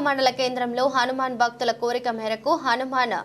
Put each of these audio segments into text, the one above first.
మండల కేంద్రంలో హనుమాన్ భక్తుల కోరిక మేరకు హనుమాన్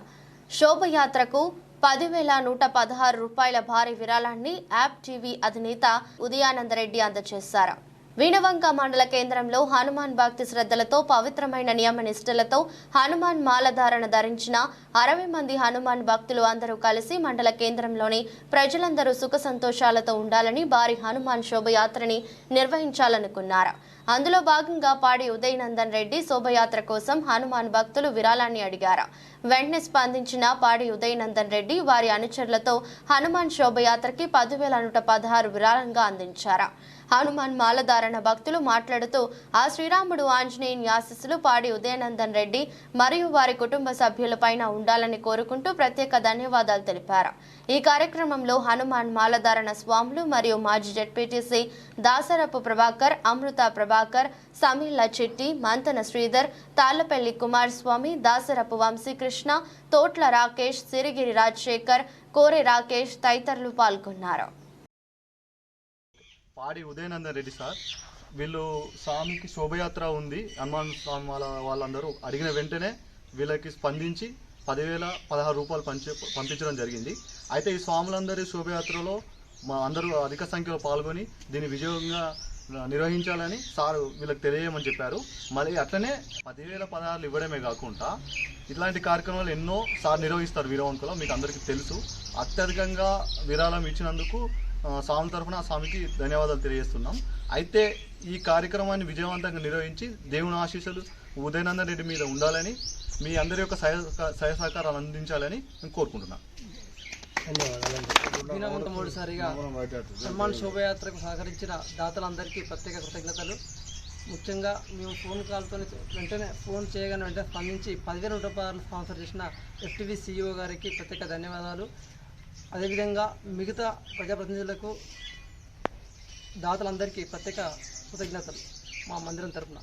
శోభయాత్రకు 10,116 రూపాయల భారీ విరాళాన్ని యాప్ టీవీ అధినేత ఉదయానందరెడ్డి అందజేశారు. వీణవంక మండల కేంద్రంలో హనుమాన్ భక్తి శ్రద్ధలతో పవిత్రమైన నియమ నిష్ఠలతో హనుమాన్ మాలధారణ ధరించిన 60 మంది హనుమాన్ భక్తులు అందరూ కలిసి మండల కేంద్రంలోని ప్రజలందరూ సుఖ సంతోషాలతో ఉండాలని భారీ హనుమాన్ శోభయాత్రని నిర్వహించాలనుకున్నారు. అందులో భాగంగా పాడి ఉదయనందన్ రెడ్డి శోభయాత్ర కోసం హనుమాన్ భక్తులు విరాళాన్ని అడిగారు. వెంటనే స్పందించిన పాడి ఉదయనందన్ రెడ్డి వారి అనుచరులతో హనుమాన్ శోభయాత్రకి 10,116 విరాళంగా అందించారు. హనుమాన్ మాలధారణ భక్తులు మాట్లాడుతూ ఆ శ్రీరాముడు ఆంజనేయుని ఆశీస్సులు పాడి ఉదయనందన్ రెడ్డి మరియు వారి కుటుంబ సభ్యులపైన ఉండాలని కోరుకుంటూ ప్రత్యేక ధన్యవాదాలు తెలిపారు. ఈ కార్యక్రమంలో హనుమాన్ మాలధారణ స్వాములు మరియు మాజీ జెడ్పీటీసీ దాసరపు ప్రభాకర్, అమృత ప్రభాకర్, సమీళ్ల చిట్టి, మంతన శ్రీధర్, తాళ్లపల్లి కుమారస్వామి, దాసరపు వంశీకృష్ణ, తోట్ల రాకేష్, సిరిగిరి రాజశేఖర్, కోరె రాకేష్ తదితరులు పాల్గొన్నారు. పాడి ఉదయనందన్ రెడ్డి సార్, వీళ్ళు స్వామికి శోభయాత్ర ఉంది, హనుమాన్ స్వామి వాళ్ళందరూ అడిగిన వెంటనే వీళ్ళకి స్పందించి 10,016 రూపాయలు పంపించడం జరిగింది. అయితే ఈ స్వాములందరి శోభయాత్రలో అందరూ అధిక సంఖ్యలో పాల్గొని దీన్ని విజయంగా నిర్వహించాలని సార్ వీళ్ళకి తెలియజేయమని చెప్పారు. మళ్ళీ అట్లనే 10,016 ఇవ్వడమే కాకుండా ఇట్లాంటి కార్యక్రమాలు ఎన్నో సార్ నిర్వహిస్తారు వీరవంకులో, మీకు అందరికీ తెలుసు. అత్యధికంగా విరాళం ఇచ్చినందుకు స్వామి తరఫున స్వామికి ధన్యవాదాలు తెలియజేస్తున్నాం. అయితే ఈ కార్యక్రమాన్ని విజయవంతంగా నిర్వహించి దేవుని ఆశీస్సులు ఉదయనందన్ రెడ్డి మీద ఉండాలని, మీ అందరి యొక్క సహాయ సహకారాలు అందించాలని నేను కోరుకుంటున్నాను. మూడుసారిగా హనుమాన్ శోభయాత్రకు సహకరించిన దాతలందరికీ ప్రత్యేక కృతజ్ఞతలు. ముఖ్యంగా మేము ఫోన్ కాల్తో వెంటనే ఫోన్ చేయగానే వెంటనే స్పందించి 10,000 రూపాయలు స్పాన్సర్ చేసిన FTV CEO గారికి ప్రత్యేక ధన్యవాదాలు. అదేవిధంగా మిగతా ప్రజాప్రతినిధులకు దాతలందరికీ ప్రత్యేక కృతజ్ఞతలు మా మందిరం తరఫున.